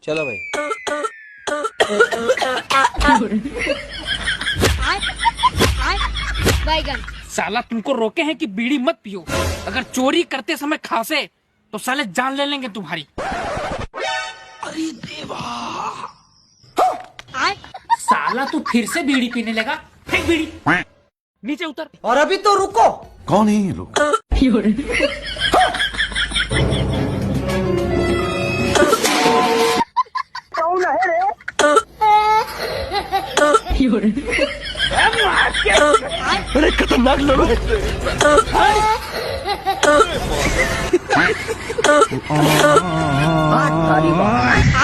चलो भाई। बैगन। साला तुमको रोके हैं कि बीड़ी मत पियो, अगर चोरी करते समय खांसे तो साले जान ले लेंगे तुम्हारी। अरे देवा, साला तू फिर से बीड़ी पीने लगा, फेंक बीड़ी नीचे उतर। और अभी तो रुको। कौन है ये लोग? अरे खतरनाक लोग हैं। आई